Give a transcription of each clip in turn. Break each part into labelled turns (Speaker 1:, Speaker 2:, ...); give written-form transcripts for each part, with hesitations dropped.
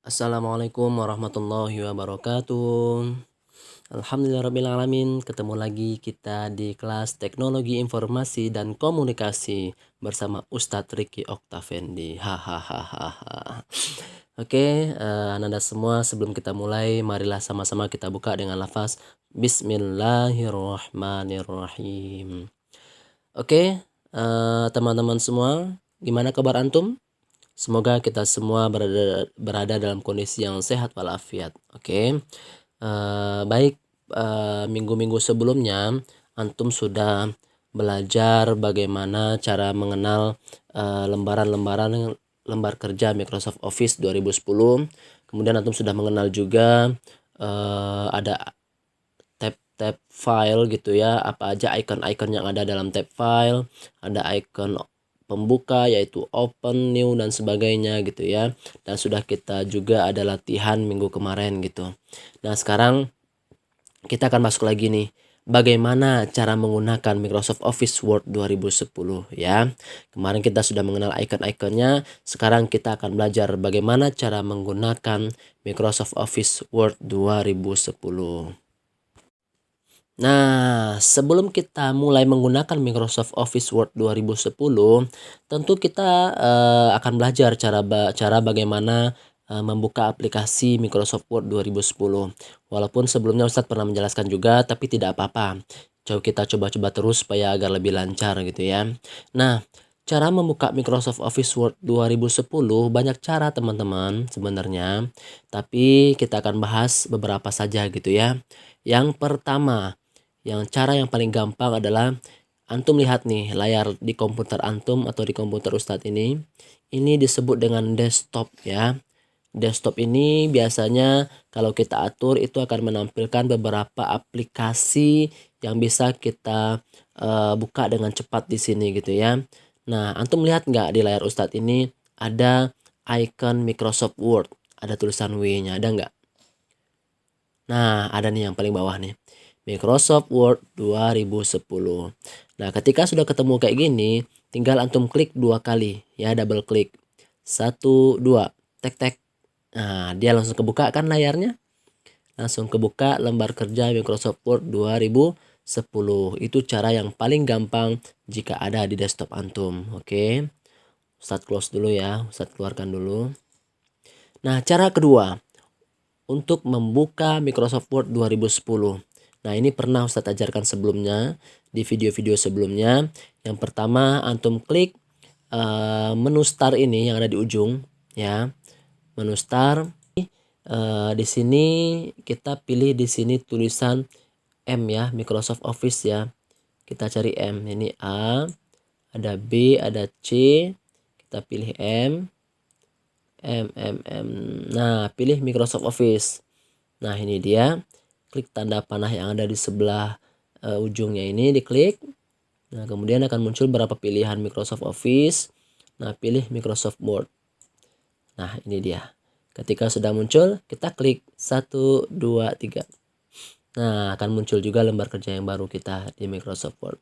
Speaker 1: Assalamualaikum warahmatullahi wabarakatuh. Alhamdulillahirrabbilalamin. Ketemu lagi kita di kelas Teknologi Informasi dan Komunikasi bersama Ustadz Riki Oktavandi. Hahaha. Oke, Anda semua, sebelum kita mulai, marilah sama-sama kita buka dengan lafaz Bismillahirrahmanirrahim. Oke, teman-teman semua, gimana kabar antum? Semoga kita semua berada dalam kondisi yang sehat walafiat. Oke. Baik, minggu-minggu sebelumnya antum sudah belajar bagaimana cara mengenal lembar kerja Microsoft Office 2010. Kemudian antum sudah mengenal juga ada tab file gitu ya, apa aja icon-icon yang ada dalam tab file, ada icon pembuka yaitu open, new dan sebagainya gitu ya. Dan sudah kita juga ada latihan minggu kemarin gitu. Nah, sekarang kita akan masuk lagi nih, bagaimana cara menggunakan Microsoft Office Word 2010 ya. Kemarin kita sudah mengenal icon-iconnya, sekarang kita akan belajar bagaimana cara menggunakan Microsoft Office Word 2010. Nah, sebelum kita mulai menggunakan Microsoft Office Word 2010, tentu kita akan belajar cara bagaimana membuka aplikasi Microsoft Word 2010. Walaupun sebelumnya Ustadz pernah menjelaskan juga, tapi tidak apa-apa. Kita coba-coba terus supaya agar lebih lancar gitu ya. Nah, cara membuka Microsoft Office Word 2010 banyak cara teman-teman sebenarnya, tapi kita akan bahas beberapa saja gitu ya. Yang pertama, cara yang paling gampang adalah antum lihat nih layar di komputer antum atau di komputer Ustadz ini. Ini disebut dengan desktop ya. Desktop ini biasanya kalau kita atur itu akan menampilkan beberapa aplikasi yang bisa kita buka dengan cepat di sini gitu ya. Nah, antum lihat nggak di layar Ustadz ini ada icon Microsoft Word, ada tulisan W-nya, ada nggak? Nah, ada nih yang paling bawah nih, Microsoft Word 2010. Nah, ketika sudah ketemu kayak gini, tinggal antum klik 2 kali ya, double klik. 1, 2, tek tek. Nah, dia langsung kebuka kan layarnya? Langsung kebuka lembar kerja Microsoft Word 2010. Itu cara yang paling gampang jika ada di desktop antum. Oke. Ustadz close dulu ya, Ustadz keluarkan dulu. Nah, cara kedua untuk membuka Microsoft Word 2010. Nah, ini pernah Ustadz ajarkan sebelumnya di video-video sebelumnya. Yang pertama, antum klik menu start ini yang ada di ujung ya. Menu start. Di sini kita pilih di sini tulisan M ya, Microsoft Office ya. Kita cari M. Ini A, ada B, ada C. Kita pilih M. Nah, pilih Microsoft Office. Nah, ini dia. Klik tanda panah yang ada di sebelah ujungnya ini, diklik. Nah, kemudian akan muncul beberapa pilihan Microsoft Office. Nah, pilih Microsoft Word. Nah, ini dia. Ketika sudah muncul, kita klik 1, 2, 3. Nah, akan muncul juga lembar kerja yang baru kita di Microsoft Word.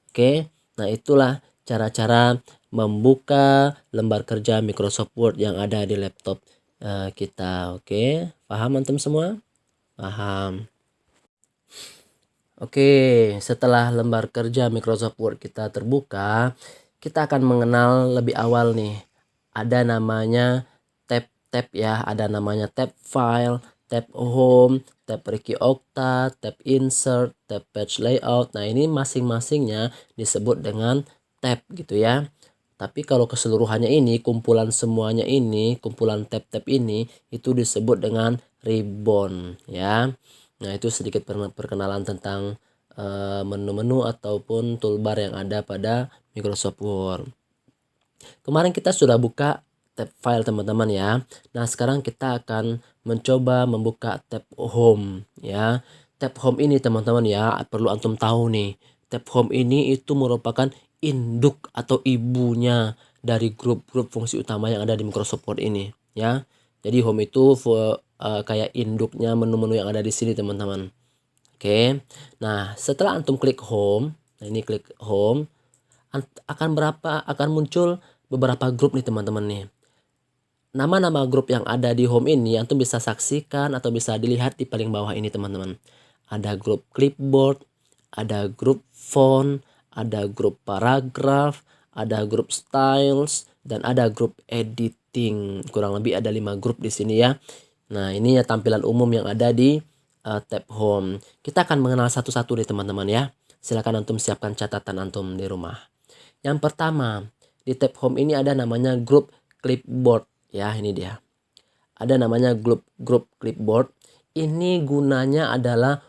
Speaker 1: Oke, nah itulah cara-cara membuka lembar kerja Microsoft Word yang ada di laptop kita. Oke, paham antum semua? Paham. Oke, setelah lembar kerja Microsoft Word kita terbuka, kita akan mengenal lebih awal nih. Ada namanya tab ya, ada namanya tab file, tab home, tab Riki Okta, tab insert, tab page layout. Nah, ini masing-masingnya disebut dengan tab gitu ya. Tapi kalau keseluruhannya ini, kumpulan semuanya ini, kumpulan tab-tab ini itu disebut dengan ribbon ya. Nah, itu sedikit perkenalan tentang menu-menu ataupun toolbar yang ada pada Microsoft Word. Kemarin kita sudah buka tab file teman-teman ya. Nah, sekarang kita akan mencoba membuka tab home ya. Tab home ini teman-teman ya, perlu antum tahu nih. Tab home ini itu merupakan induk atau ibunya dari grup-grup fungsi utama yang ada di Microsoft Word ini ya. Jadi home itu kayak induknya menu-menu yang ada di sini teman-teman. Oke. Nah, setelah antum klik home, nah ini klik home, akan muncul beberapa grup nih teman-teman nih. nama-nama grup yang ada di home ini antum bisa saksikan atau bisa dilihat di paling bawah ini teman-teman. Ada grup clipboard, ada grup font, ada grup paragraf, ada grup styles, dan ada grup editing. Kurang lebih ada 5 grup di sini ya. Nah, ini ya tampilan umum yang ada di tab home. Kita akan mengenal satu-satu nih teman-teman ya. Silakan antum siapkan catatan antum di rumah. Yang pertama, di tab home ini ada namanya grup clipboard ya, ini dia. Ada namanya grup clipboard. Ini gunanya adalah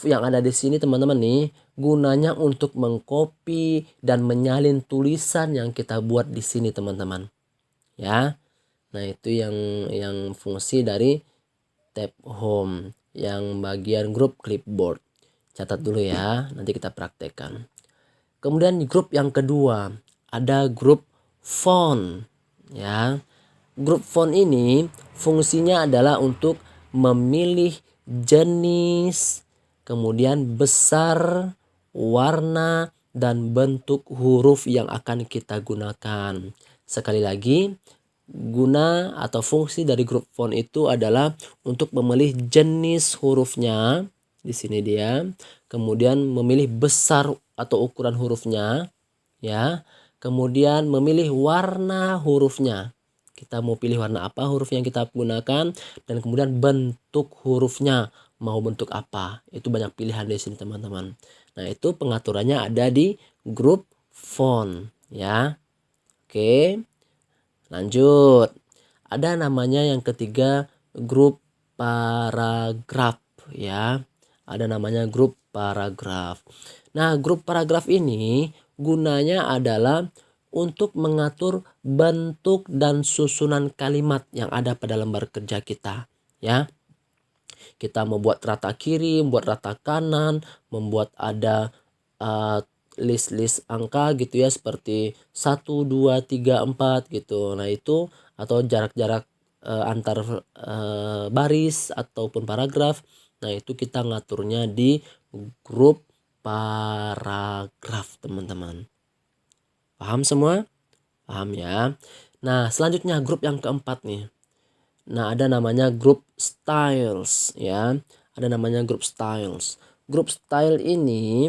Speaker 1: yang ada di sini teman-teman nih, gunanya untuk mengcopy dan menyalin tulisan yang kita buat di sini teman-teman. Ya. Nah, itu yang fungsi dari tab home yang bagian grup clipboard. Catat dulu ya, nanti kita praktekkan. Kemudian grup yang kedua, ada grup font ya. Grup font ini fungsinya adalah untuk memilih jenis, kemudian besar, warna, dan bentuk huruf yang akan kita gunakan. Sekali lagi, guna atau fungsi dari grup font itu adalah untuk memilih jenis hurufnya. Di sini dia. Kemudian memilih besar atau ukuran hurufnya, ya. Kemudian memilih warna hurufnya. Kita mau pilih warna apa huruf yang kita gunakan, dan kemudian bentuk hurufnya mau bentuk apa. Itu banyak pilihan di sini teman-teman. Nah, itu pengaturannya ada di grup font ya. Oke. Lanjut. Ada namanya yang ketiga grup paragraf ya. Ada namanya grup paragraf. Nah, grup paragraf ini gunanya adalah untuk mengatur bentuk dan susunan kalimat yang ada pada lembar kerja kita ya. Kita membuat rata kiri, membuat rata kanan, membuat ada list-list angka gitu ya, seperti 1, 2, 3, 4 gitu. Nah, itu atau jarak-jarak antar baris ataupun paragraf. Nah, itu kita ngaturnya di grup paragraf teman-teman. Paham semua? Paham ya. Nah, selanjutnya grup yang keempat nih. Nah, ada namanya grup styles ya. Ada namanya grup styles. Grup style ini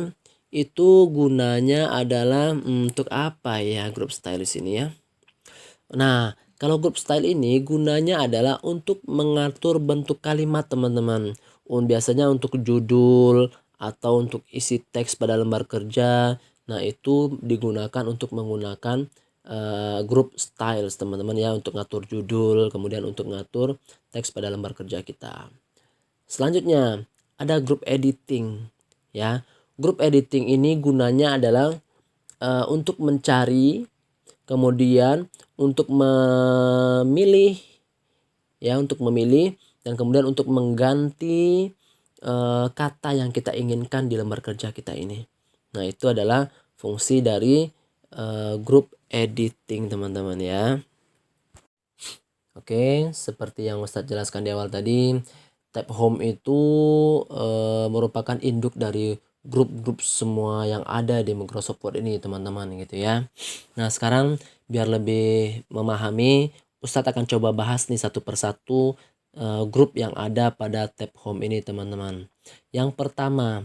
Speaker 1: itu gunanya adalah untuk apa ya grup style di sini ya? Nah, kalau grup style ini gunanya adalah untuk mengatur bentuk kalimat teman-teman. Biasanya untuk judul atau untuk isi teks pada lembar kerja. Nah, itu digunakan untuk menggunakan grup styles teman-teman ya, untuk ngatur judul, kemudian untuk ngatur teks pada lembar kerja kita. Selanjutnya ada grup editing ya. Grup editing ini gunanya adalah untuk mencari, kemudian untuk memilih ya, untuk memilih dan kemudian untuk mengganti kata yang kita inginkan di lembar kerja kita ini. Nah, itu adalah fungsi dari grup editing teman-teman ya. Oke, seperti yang Ustadz jelaskan di awal tadi, tab home itu merupakan induk dari grup-grup semua yang ada di Microsoft Word ini teman-teman gitu ya. Nah, sekarang biar lebih memahami, Ustadz akan coba bahas nih satu persatu grup yang ada pada tab home ini teman-teman. Yang pertama,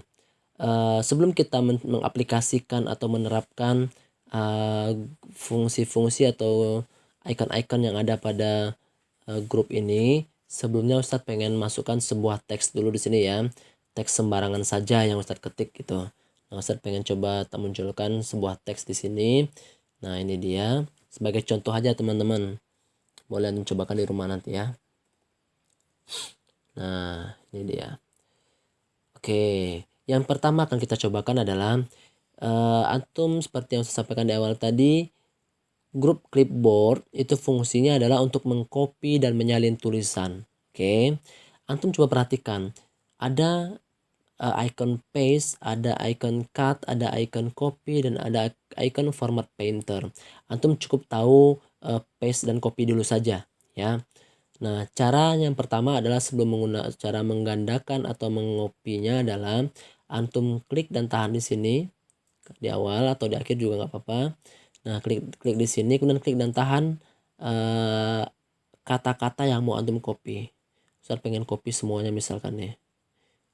Speaker 1: sebelum kita mengaplikasikan atau menerapkan fungsi-fungsi atau icon-icon yang ada pada grup ini, sebelumnya Ustadz pengen masukkan sebuah teks dulu di sini ya. Teks sembarangan saja yang Ustadz ketik gitu. Nah, Ustadz pengen coba munculkan sebuah teks di sini. Nah, ini dia. Sebagai contoh aja teman-teman. Boleh mencobakan di rumah nanti ya. Nah, ini dia. Oke, yang pertama akan kita cobakan adalah antum seperti yang saya sampaikan di awal tadi, grup clipboard itu fungsinya adalah untuk mengcopy dan menyalin tulisan. Oke. Antum coba perhatikan. Ada icon paste, ada icon cut, ada icon copy, dan ada icon format painter. Antum cukup tahu paste dan copy dulu saja ya. Nah, cara yang pertama adalah sebelum menggunakan cara menggandakan atau mengopinya adalah antum klik dan tahan di sini di awal atau di akhir juga nggak apa-apa. Nah, klik di sini, kemudian klik dan tahan kata-kata yang mau antum copy. Ustaz pengen copy semuanya misalkan nih.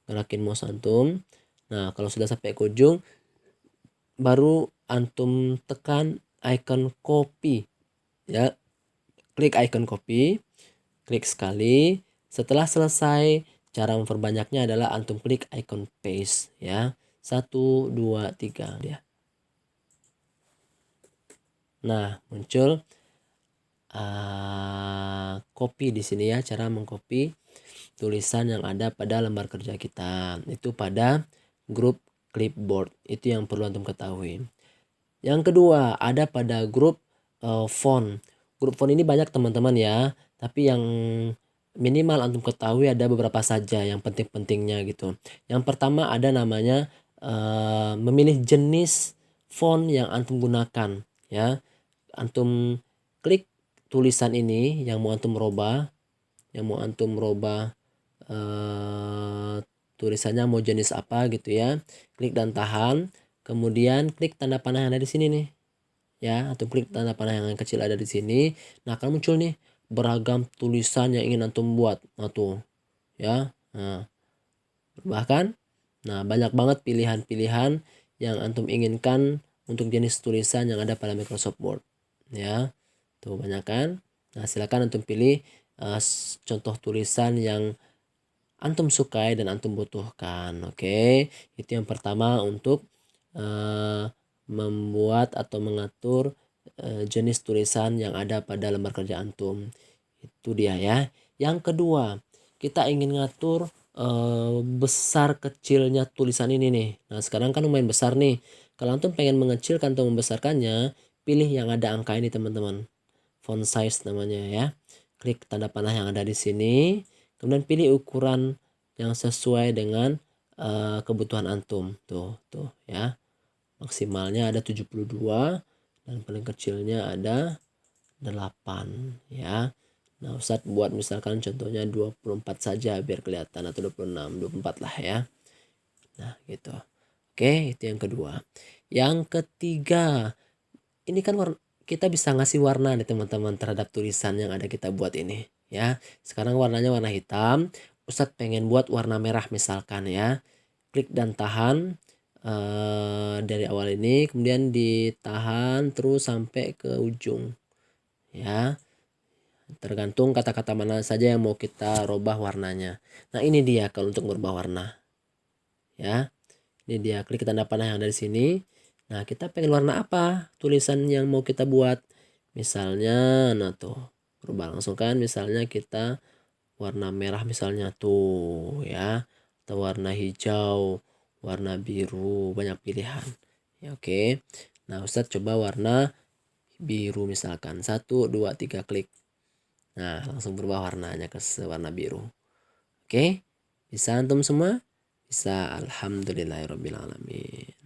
Speaker 1: Gerakin mouse antum. Nah, kalau sudah sampai ke ujung, baru antum tekan icon copy. Ya, klik icon copy, klik sekali. Setelah selesai, cara memperbanyaknya adalah antum klik icon paste ya. 1, 2, 3 ya. Nah, muncul copy di sini ya, cara mengcopy tulisan yang ada pada lembar kerja kita. Itu pada grup clipboard. Itu yang perlu antum ketahui. Yang kedua, ada pada grup font. Grup font ini banyak teman-teman ya, tapi yang minimal antum ketahui ada beberapa saja yang penting-pentingnya gitu. Yang pertama ada namanya memilih jenis font yang antum gunakan ya. Antum klik tulisan ini yang mau antum rubah, tulisannya mau jenis apa gitu ya. Klik dan tahan. Kemudian klik tanda panah yang ada di sini nih. Ya, atau klik tanda panah yang kecil ada di sini. Nah, akan muncul nih beragam tulisan yang ingin antum buat. Nah, tuh. Ya. Nah, bahkan banyak banget pilihan-pilihan yang antum inginkan untuk jenis tulisan yang ada pada Microsoft Word. Ya. Tuh banyak kan? Nah, silakan antum pilih contoh tulisan yang antum sukai dan antum butuhkan. Oke, itu yang pertama untuk membuat atau mengatur jenis tulisan yang ada pada lembar kerja antum. Itu dia ya. Yang kedua, kita ingin ngatur besar kecilnya tulisan ini nih. Nah, sekarang kan lumayan besar nih. Kalau antum pengen mengecilkan atau membesarkannya, pilih yang ada angka ini teman-teman. Font size namanya ya. Klik tanda panah yang ada di sini. Kemudian pilih ukuran yang sesuai dengan kebutuhan antum. Tuh ya. Maksimalnya ada 72 dan paling kecilnya ada 8 ya. Nah, Ustadz buat misalkan contohnya 24 saja biar kelihatan, atau 26, 24 lah ya. Nah, gitu. Oke, itu yang kedua. Yang ketiga, ini kan kita bisa ngasih warna nih teman-teman terhadap tulisan yang ada kita buat ini ya. Sekarang warnanya warna hitam. Ustadz pengen buat warna merah misalkan ya. Klik dan tahan dari awal ini, kemudian ditahan terus sampai ke ujung ya. Tergantung kata-kata mana saja yang mau kita rubah warnanya. Nah, ini dia kalau untuk merubah warna ya. Ini dia, klik tanda panah yang ada di sini. Nah, kita pengen warna apa tulisan yang mau kita buat. Misalnya, nah tuh, berubah langsung kan. Misalnya kita warna merah misalnya tuh ya. Atau warna hijau, warna biru, banyak pilihan. Ya, oke. Nah, Ustadz coba warna biru misalkan. 1, 2, 3 klik. Nah, langsung berubah warnanya ke warna biru. Oke. Bisa antum semua? Bisa. Alhamdulillahirrabbilalamin.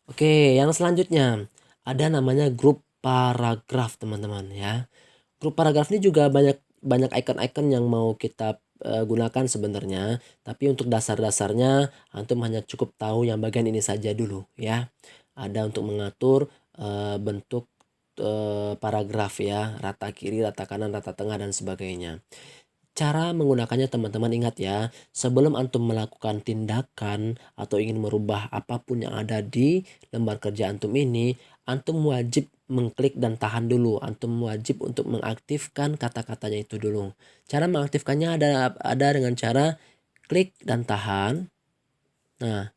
Speaker 1: Oke, yang selanjutnya ada namanya grup paragraf teman-teman ya. Grup paragraf ini juga banyak icon-icon yang mau kita gunakan sebenarnya, tapi untuk dasar-dasarnya antum hanya cukup tahu yang bagian ini saja dulu ya. Ada untuk mengatur bentuk paragraf ya, rata kiri, rata kanan, rata tengah dan sebagainya. Cara menggunakannya teman-teman ingat ya, sebelum antum melakukan tindakan atau ingin merubah apapun yang ada di lembar kerja antum ini, antum wajib mengklik dan tahan dulu. Antum wajib untuk mengaktifkan kata-katanya itu dulu. Cara mengaktifkannya ada dengan cara klik dan tahan. Nah,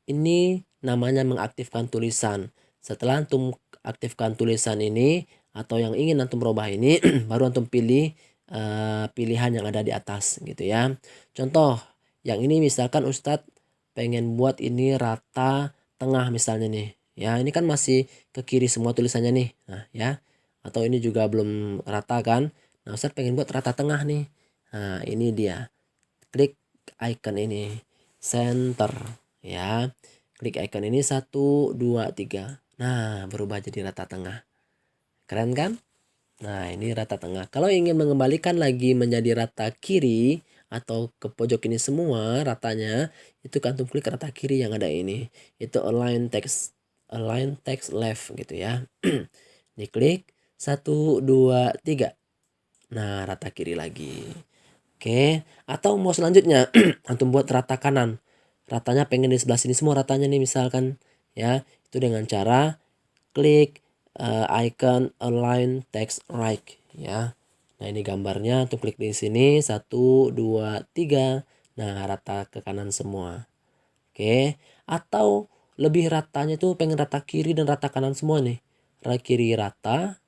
Speaker 1: ini namanya mengaktifkan tulisan. Setelah antum aktifkan tulisan ini atau yang ingin antum rubah ini, baru antum pilih pilihan yang ada di atas gitu ya. Contoh yang ini misalkan Ustadz pengen buat ini rata tengah misalnya nih ya. Ini kan masih ke kiri semua tulisannya nih. Nah ya, atau ini juga belum rata kan. Nah, Ustadz pengen buat rata tengah nih. Nah, ini dia, klik icon ini center ya. Klik icon ini 1, 2, 3. Nah, berubah jadi rata tengah. Keren kan? Nah, ini rata tengah. Kalau ingin mengembalikan lagi menjadi rata kiri atau ke pojok ini semua ratanya, itu kan antum klik rata kiri yang ada ini. Itu align text left gitu ya. Diklik 1, 2, 3. Nah, rata kiri lagi. Oke, atau mau selanjutnya antum buat rata kanan. Ratanya pengen di sebelah sini semua ratanya nih misalkan ya. Itu dengan cara klik icon align text right ya. Nah, ini gambarnya untuk klik di sini 1 2 3. Nah, rata ke kanan semua. Oke, atau lebih ratanya tuh pengen rata kiri dan rata kanan semua nih. Rata kiri rata,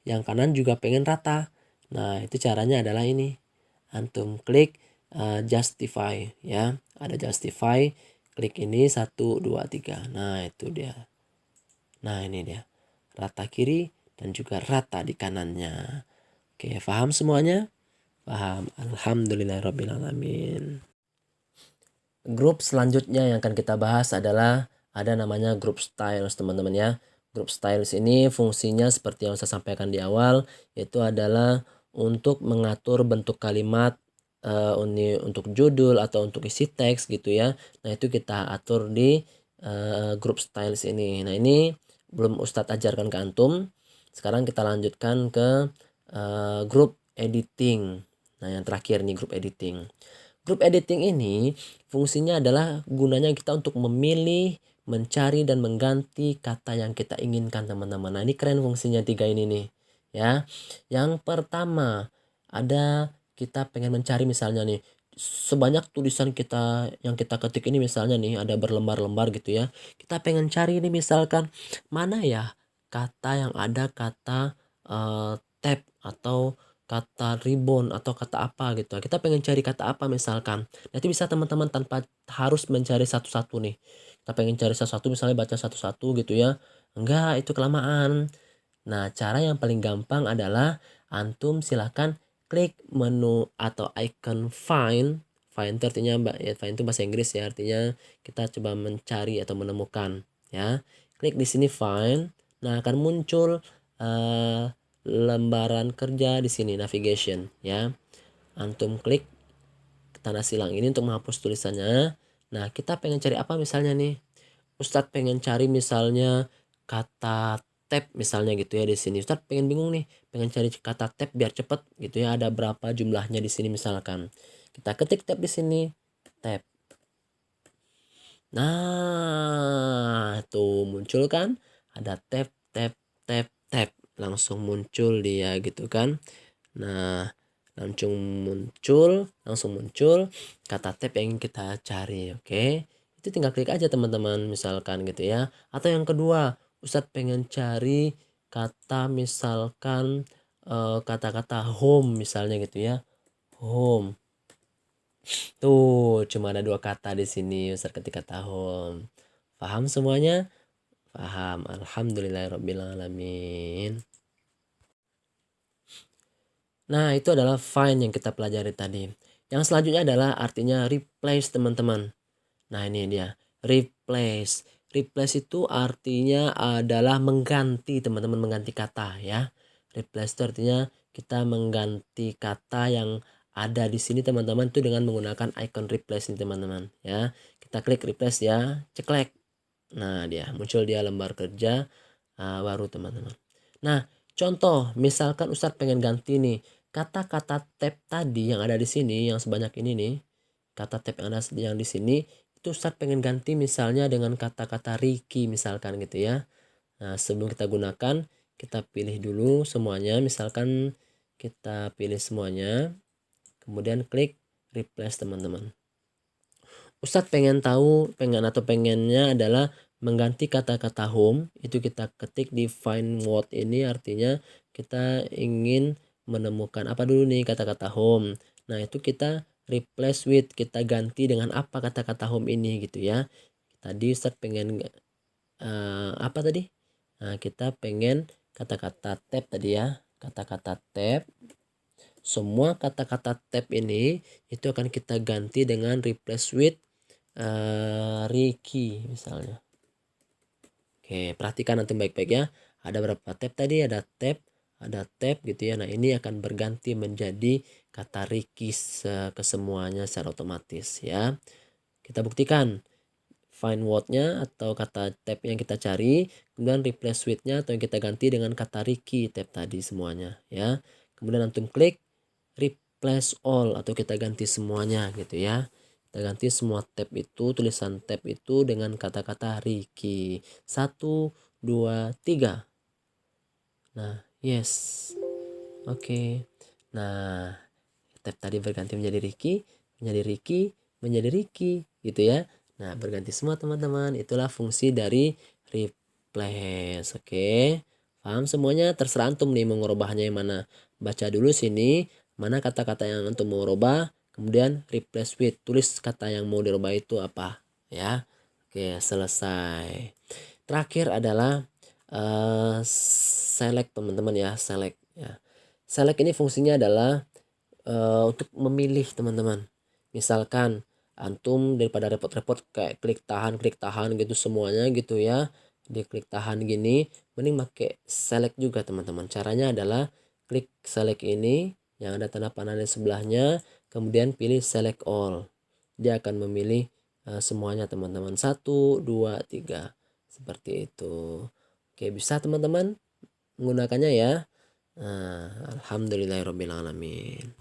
Speaker 1: yang kanan juga pengen rata. Nah, itu caranya adalah ini. Antum klik justify ya. Ada justify, klik ini 1 2 3. Nah, itu dia. Nah, ini dia. Rata kiri dan juga rata di kanannya. Oke, paham semuanya? Paham. Alhamdulillahirabbil alamin. Grup selanjutnya yang akan kita bahas adalah ada namanya group styles, teman-teman ya. Group styles ini fungsinya seperti yang saya sampaikan di awal, yaitu adalah untuk mengatur bentuk kalimat ini untuk judul atau untuk isi teks gitu ya. Nah, itu kita atur di group styles ini. Nah, ini belum Ustadz ajarkan ke antum. Sekarang kita lanjutkan ke group editing. Nah, yang terakhir nih group editing. Group editing ini fungsinya adalah gunanya kita untuk memilih, mencari dan mengganti kata yang kita inginkan, teman-teman. Nah, ini keren fungsinya 3 ini nih, ya. Yang pertama, ada kita pengen mencari misalnya nih sebanyak tulisan kita yang kita ketik ini misalnya nih ada berlembar-lembar gitu ya. Kita pengen cari ini misalkan mana ya kata yang ada kata tab atau kata ribbon atau kata apa gitu. Kita pengen cari kata apa misalkan. Nanti bisa teman-teman tanpa harus mencari satu-satu nih. Kita pengen cari satu-satu misalnya baca satu-satu gitu ya. Enggak, itu kelamaan. Nah, cara yang paling gampang adalah antum silahkan klik menu atau icon find. Find itu artinya ya, find itu bahasa Inggris ya, artinya kita coba mencari atau menemukan ya. Klik di sini find. Nah, akan muncul lembaran kerja di sini navigation ya. Antum klik tanda silang ini untuk menghapus tulisannya. Nah, kita pengen cari apa misalnya nih? Ustadz pengen cari misalnya kata tab misalnya gitu ya di sini. Ustadz pengen bingung nih, pengen cari kata tab biar cepet gitu ya. Ada berapa jumlahnya di sini misalkan. Kita ketik tab di sini, tab. Nah, tuh muncul kan? Ada tab, tab, tab, tab. Langsung muncul dia gitu kan. Nah, langsung muncul kata tab yang ingin kita cari, oke? Itu tinggal klik aja teman-teman misalkan gitu ya. Atau yang kedua, Ustadz pengen cari kata misalkan kata-kata home misalnya gitu ya. Home. Tuh, cuma ada 2 kata di sini Ustadz ketik kata home. Paham semuanya? Paham. Alhamdulillahirabbil alamin. Nah, itu adalah find yang kita pelajari tadi. Yang selanjutnya adalah artinya replace, teman-teman. Nah, ini dia. Replace. Replace itu artinya adalah mengganti, teman-teman, mengganti kata ya. Replace itu artinya kita mengganti kata yang ada di sini, teman-teman, itu dengan menggunakan icon replace ini, teman-teman, ya. Kita klik replace ya, ceklek. Nah, dia muncul dia lembar kerja baru, teman-teman. Nah, contoh misalkan Ustadz pengen ganti nih kata-kata tab tadi yang ada di sini yang sebanyak ini nih. Kata tab yang ada yang di sini itu Ustadz pengen ganti misalnya dengan kata-kata Ricky misalkan gitu ya. Nah, sebelum kita gunakan, kita pilih dulu semuanya. Misalkan kita pilih semuanya, kemudian klik replace, teman-teman. Ustadz pengennya adalah mengganti kata-kata home. Itu kita ketik di find word ini, artinya kita ingin menemukan apa dulu nih kata-kata home. Nah, itu kita replace with, kita ganti dengan apa kata-kata home ini gitu ya. Tadi Ustadz pengen apa tadi? Nah, kita pengen kata-kata tab tadi ya. Kata-kata tab. Semua kata-kata tab ini itu akan kita ganti dengan replace with Ricky misalnya. Oke, perhatikan nanti baik-baik ya. Ada berapa tab tadi? Ada tab gitu ya. Nah, ini akan berganti menjadi kata Ricky kesemuanya secara otomatis ya. Kita buktikan find word-nya atau kata tab yang kita cari, kemudian replace with-nya atau yang kita ganti dengan kata Ricky tab tadi semuanya ya. kemudian antum klik replace all atau kita ganti semuanya gitu ya. Kita ganti semua tab itu, tulisan tab itu dengan kata-kata Ricky. 1, 2, 3. Nah, yes. Oke. Nah, tab tadi berganti menjadi Ricky, menjadi Ricky, menjadi Ricky gitu ya. Nah, berganti semua teman-teman. Itulah fungsi dari replace. Oke. Paham semuanya? Terserah antum nih mau ngerubahnya yang mana. Baca dulu sini mana kata-kata yang antum mau rubah, kemudian replace with, tulis kata yang mau dirubah itu apa ya. Oke, selesai. Terakhir adalah select teman-teman ya, select ya. Select ini fungsinya adalah untuk memilih teman-teman. Misalkan antum daripada repot-repot kayak klik tahan gitu semuanya gitu ya, diklik tahan gini, mending pakai select juga teman-teman. Caranya adalah klik select ini yang ada tanda panah di sebelahnya, kemudian pilih select all. Dia akan memilih semuanya teman-teman. 1, 2, 3 seperti itu. Oke, bisa teman-teman menggunakannya ya. Alhamdulillahirobbilalamin.